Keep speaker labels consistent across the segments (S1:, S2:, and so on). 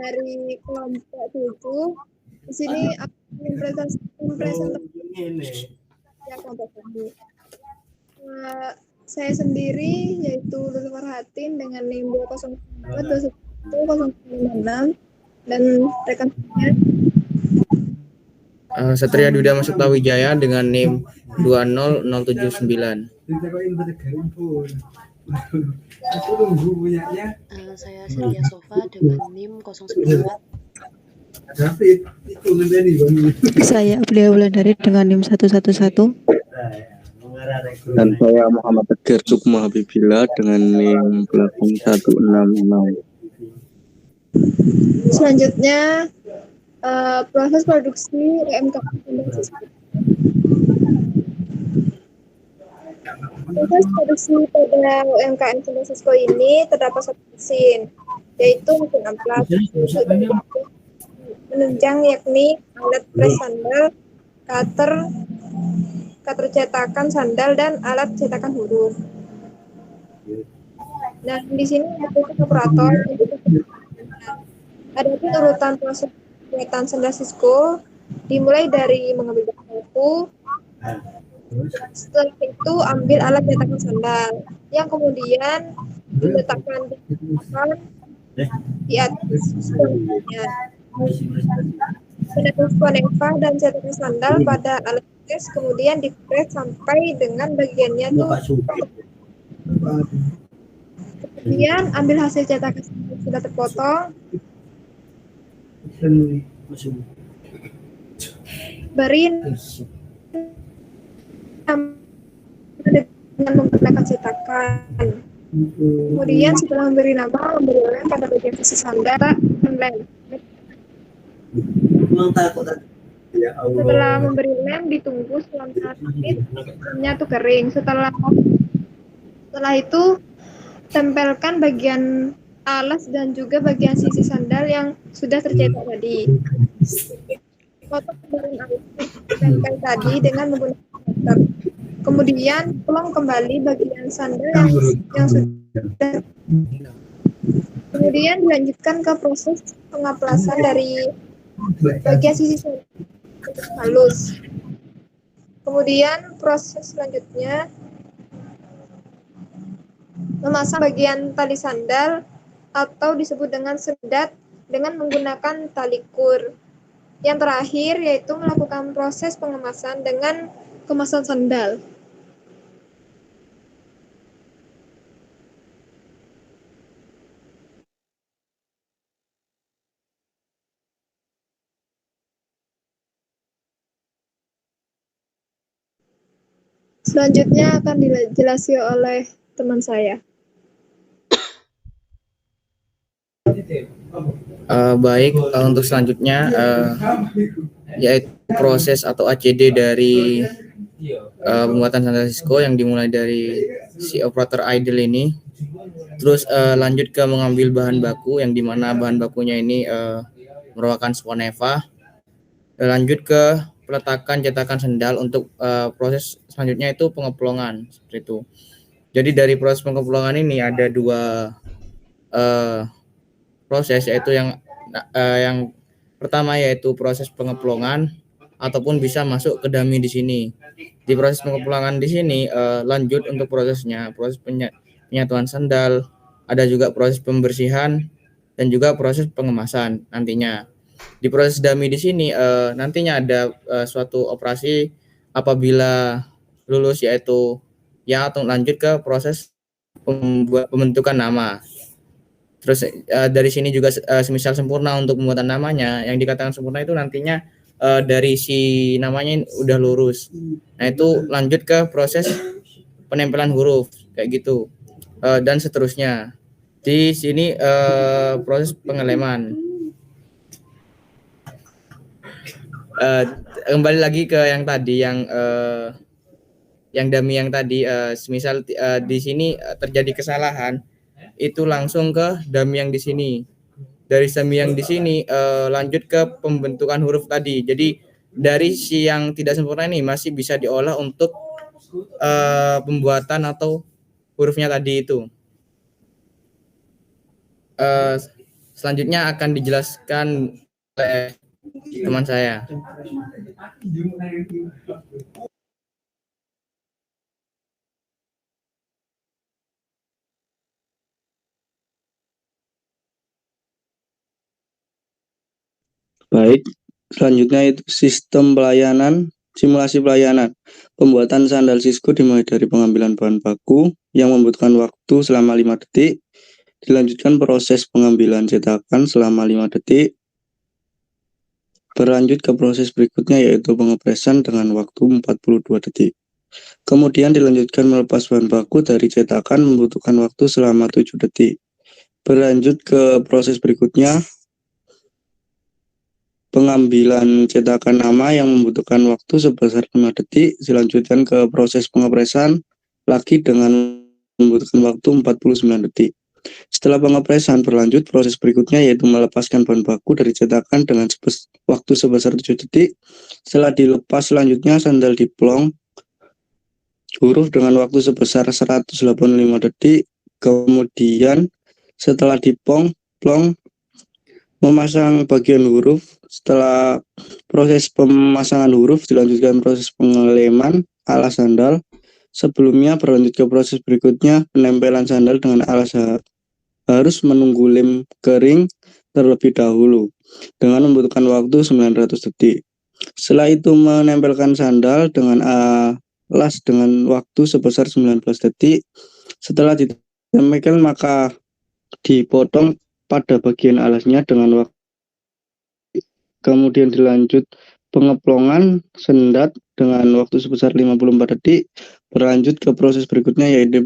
S1: dari kelompok 7. Di sini presentasi ya kelompok kami. Saya sendiri yaitu Lulu Farhatin dengan NIM 204 dan rekan saya
S2: Satria Duda Masukta Wijaya dengan NIM 20079.
S3: Saya Setia Sofa dengan NIM 094.
S4: Saya Ablia Wulandari dengan NIM 111.
S5: Dan saya Muhammad Tegar Sukma Habibila dengan NIM 8166.
S1: selanjutnya proses produksi UMKM Sisco. Proses produksi pada UMKM Sisco ini terdapat satu mesin, yaitu mesin amplas menunjang, yakni alat pres sandal, cutter cetakan sandal, dan alat cetakan huruf. Dan di sini ada operator. Adapun urutan proses pembuatan sandal Sisco dimulai dari mengambil bahan baku. Setelah itu ambil alat cetakan sandal yang kemudian diletakkan di atas sponnya. Menepis koneva dan cetakan sandal pada alat pres, kemudian dipres sampai dengan bagiannya tuh. Kemudian ambil hasil cetakan sandal sudah terpotong, beri dengan menggunakan cetakan. Kemudian setelah memberi nama, memberi lem pada bagian sisi sandal, lem. Setelah memberi lem, ditunggu selama 1 menit, lemnya tuh kering. Setelah itu tempelkan bagian alas dan juga bagian sisi sandal yang sudah tercetak tadi. Potong bagian alas tempel tadi dengan menggunakan cutter. Kemudian pelong kembali bagian sandal yang sudah. Kemudian dilanjutkan ke proses pengaplasan dari bagian sisi sandal halus. Kemudian proses selanjutnya memasang bagian tali sandal atau disebut dengan sedat dengan menggunakan tali kur. Yang terakhir yaitu melakukan proses pengemasan dengan kemasan sandal. Selanjutnya akan dijelaskan oleh teman saya.
S2: Baik, untuk selanjutnya yaitu proses atau ACD dari pembuatan sandal Sisco yang dimulai dari si operator idle ini. Terus lanjut ke mengambil bahan baku yang dimana bahan bakunya ini merupakan sponeva. Lanjut ke peletakan cetakan sandal untuk proses selanjutnya itu pengeplongan seperti itu. Jadi dari proses pengeplongan ini ada 2 proses, yaitu yang pertama yaitu proses pengeplongan ataupun bisa masuk ke dummy di sini. Di proses pengeplongan di sini lanjut untuk prosesnya, proses penyatuan sandal, ada juga proses pembersihan dan juga proses pengemasan nantinya. Di proses dummy di sini nantinya ada suatu operasi apabila lulus, yaitu ya atau lanjut ke proses pembentukan nama. Terus dari sini juga semisal sempurna untuk pembuatan namanya, yang dikatakan sempurna itu nantinya dari si namanya udah lurus. Nah itu lanjut ke proses penempelan huruf kayak gitu dan seterusnya. Di sini proses pengeleman. Kembali lagi ke yang tadi yang dummy yang tadi, semisal di sini terjadi kesalahan, itu langsung ke dummy yang di sini. Dari dummy yang di sini lanjut ke pembentukan huruf tadi. Jadi dari si yang tidak sempurna ini masih bisa diolah untuk pembuatan atau hurufnya tadi itu. selanjutnya akan dijelaskan oleh teman saya.
S5: Baik, selanjutnya itu sistem pelayanan, simulasi pelayanan. Pembuatan sandal Cisco dimulai dari pengambilan bahan baku yang membutuhkan waktu selama 5 detik, dilanjutkan proses pengambilan cetakan selama 5 detik, berlanjut ke proses berikutnya yaitu pengepresan dengan waktu 42 detik. Kemudian dilanjutkan melepas bahan baku dari cetakan membutuhkan waktu selama 7 detik. Berlanjut ke proses berikutnya, pengambilan cetakan nama yang membutuhkan waktu sebesar 5 detik, dilanjutkan ke proses pengepresan lagi dengan membutuhkan waktu 49 detik. Setelah pengepresan berlanjut, proses berikutnya yaitu melepaskan bahan baku dari cetakan dengan waktu sebesar 7 detik. Setelah dilepas selanjutnya sandal diplong huruf dengan waktu sebesar 185 detik. Kemudian setelah plong memasang bagian huruf. Setelah proses pemasangan huruf dilanjutkan proses pengeleman alas sandal. Sebelumnya berlanjut ke proses berikutnya, penempelan sandal dengan alas harus menunggu lem kering terlebih dahulu dengan membutuhkan waktu 900 detik. Setelah itu menempelkan sandal dengan alas dengan waktu sebesar 19 detik. Setelah ditempelkan maka dipotong pada bagian alasnya dengan waktu. Kemudian dilanjut pengeplongan sendat dengan waktu sebesar 54 detik. Berlanjut ke proses berikutnya yaitu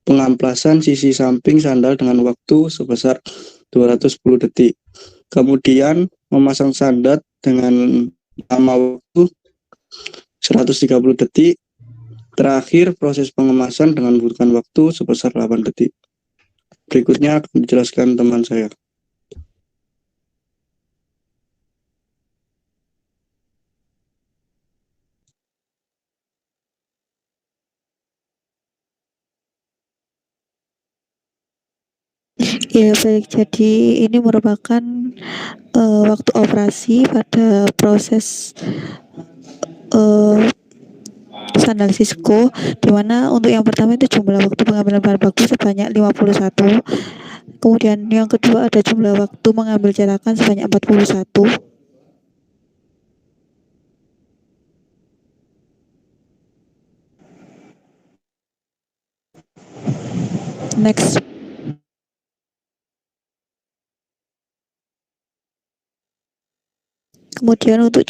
S5: pengamplasan sisi samping sandal dengan waktu sebesar 210 detik. Kemudian memasang sandat dengan lama waktu 130 detik. Terakhir proses pengemasan dengan membutuhkan waktu sebesar 8 detik. Berikutnya akan dijelaskan teman saya.
S4: Ya baik, jadi ini merupakan waktu operasi pada proses sandal Cisco, di mana untuk yang pertama itu jumlah waktu pengambilan bahan baku sebanyak 51. Kemudian yang kedua ada jumlah waktu mengambil cetakan sebanyak 41. Next. Kemudian untuk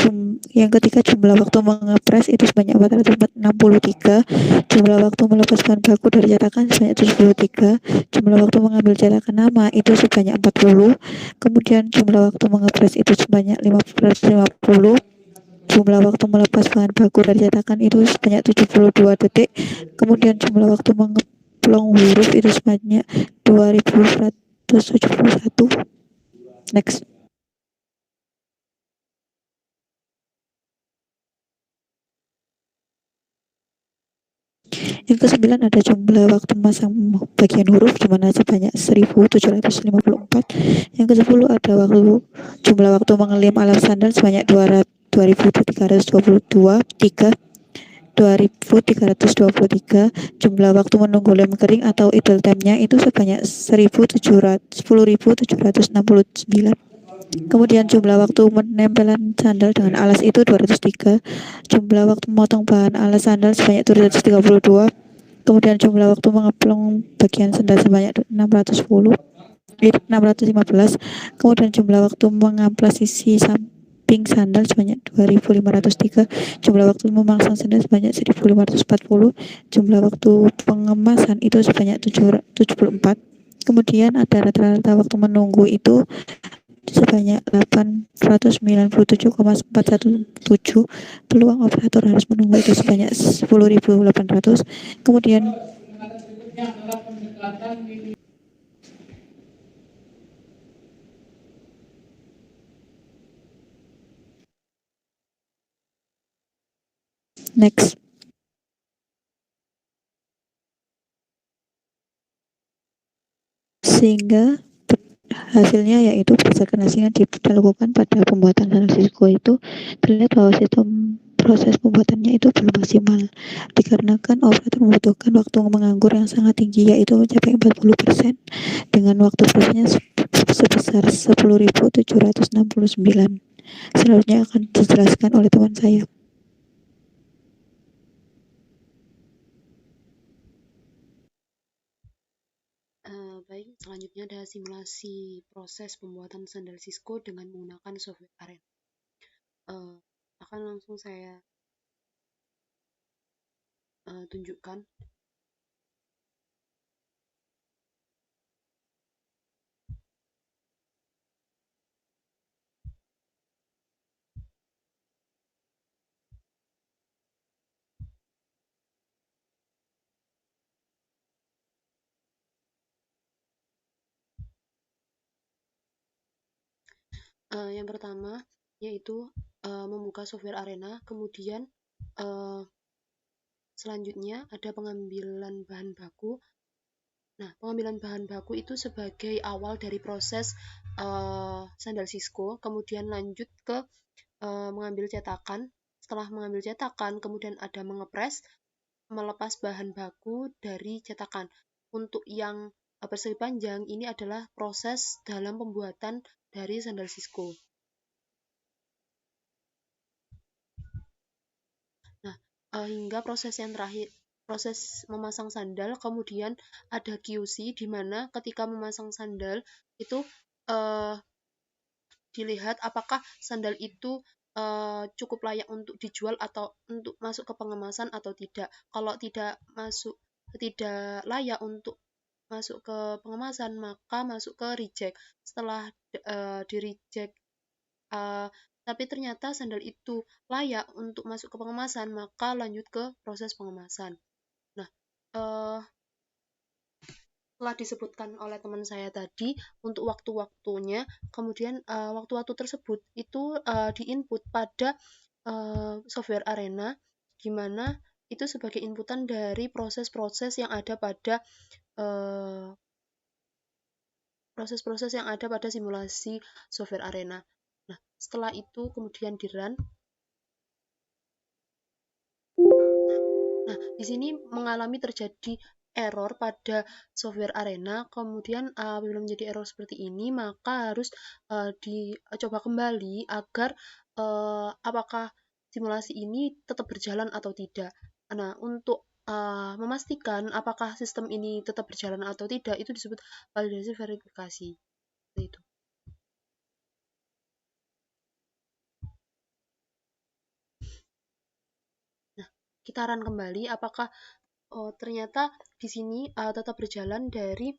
S4: yang ketiga jumlah waktu mengepres itu sebanyak 463, jumlah waktu melepas bahan baku dari cetakan sebanyak 73, jumlah waktu mengambil cetakan nama itu sebanyak 40, kemudian jumlah waktu mengepres itu sebanyak 550, jumlah waktu melepas bahan baku dari cetakan itu sebanyak 72 detik, kemudian jumlah waktu mengeplong huruf itu sebanyak 2171. Next. Yang ke-9 ada jumlah waktu memasang bagian huruf di mana sebanyak 1754. Yang ke-10 ada jumlah waktu mengelem alas sandal sebanyak 2323. Jumlah waktu menunggu lem kering atau idle time-nya itu sebanyak 10.769. Kemudian jumlah waktu menempelan sandal dengan alas itu 203. Jumlah waktu memotong bahan alas sandal sebanyak 232. Kemudian jumlah waktu mengeplong bagian sandal sebanyak 615. Kemudian jumlah waktu mengamplas sisi samping sandal sebanyak 2503. Jumlah waktu memasang sandal sebanyak 1540. Jumlah waktu pengemasan itu sebanyak 74. Kemudian ada rata-rata waktu menunggu itu sebanyak 897,417. Peluang operator harus menunggu itu sebanyak 10.800. Kemudian next. Sehingga Hasilnya yaitu berdasarkan hasil yang dilakukan pada pembuatan San Francisco itu terlihat bahwa sistem proses pembuatannya itu belum maksimal dikarenakan operator membutuhkan waktu menganggur yang sangat tinggi yaitu mencapai 40% dengan waktu prosesnya sebesar 10.769. Selanjutnya akan dijelaskan oleh teman saya.
S3: Baik, selanjutnya ada simulasi proses pembuatan sandal Cisco dengan menggunakan software Arena. Akan langsung saya tunjukkan. Yang pertama yaitu membuka software Arena, kemudian selanjutnya ada pengambilan bahan baku. Nah, pengambilan bahan baku itu sebagai awal dari proses sandal Cisco, kemudian lanjut ke mengambil cetakan. Setelah mengambil cetakan, kemudian ada mengepres, melepas bahan baku dari cetakan. Untuk yang persegi panjang, ini adalah proses dalam pembuatan dari sandal Cisco. Nah, hingga proses yang terakhir, proses memasang sandal, kemudian ada QC di mana ketika memasang sandal itu dilihat apakah sandal itu cukup layak untuk dijual atau untuk masuk ke pengemasan atau tidak. Kalau tidak layak untuk masuk ke pengemasan, maka masuk ke reject. Setelah di reject tapi ternyata sandal itu layak untuk masuk ke pengemasan, maka lanjut ke proses pengemasan. Nah, telah disebutkan oleh teman saya tadi untuk waktu-waktunya, kemudian waktu-waktu tersebut itu diinput pada software Arena, di mana itu sebagai inputan dari proses-proses yang ada pada proses-proses yang ada pada simulasi software Arena. Nah, setelah itu kemudian di-run. Nah, di sini mengalami terjadi error pada software Arena, kemudian apabila menjadi error seperti ini, maka harus dicoba kembali agar apakah simulasi ini tetap berjalan atau tidak. Nah, untuk memastikan apakah sistem ini tetap berjalan atau tidak, itu disebut validasi verifikasi. Itu. Nah, kita run kembali apakah ternyata di sini tetap berjalan dari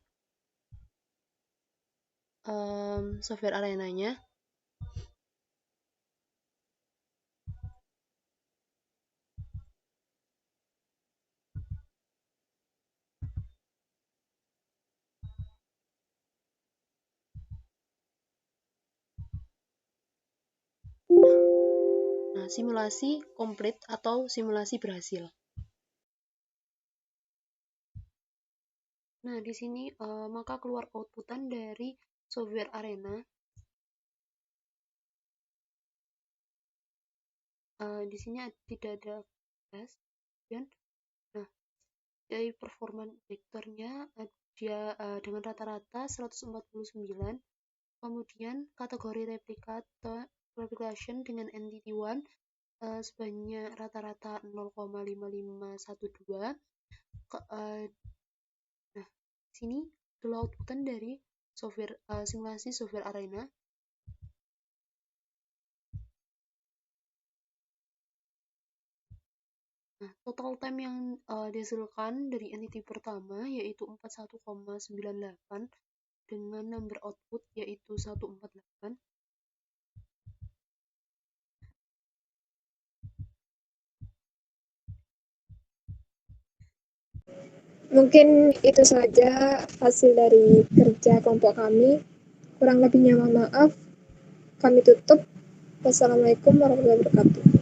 S3: software Arenanya. Nah, simulasi komplit atau simulasi berhasil. Nah, di sini maka keluar outputan dari software Arena. Di sini tidak ada tes. Nah, dari performa vektornya dia dengan rata-rata 149. Kemudian kategori replication dengan entity 1 sebanyak rata-rata 0,5512. Nah, sini adalah outputan dari software simulasi software Arena. Nah, total time yang dihasilkan dari entity pertama yaitu 41,98 dengan number output yaitu 148.
S1: Mungkin itu saja hasil dari kerja kelompok kami. Kurang lebihnya mohon maaf. Kami tutup. Wassalamualaikum warahmatullahi wabarakatuh.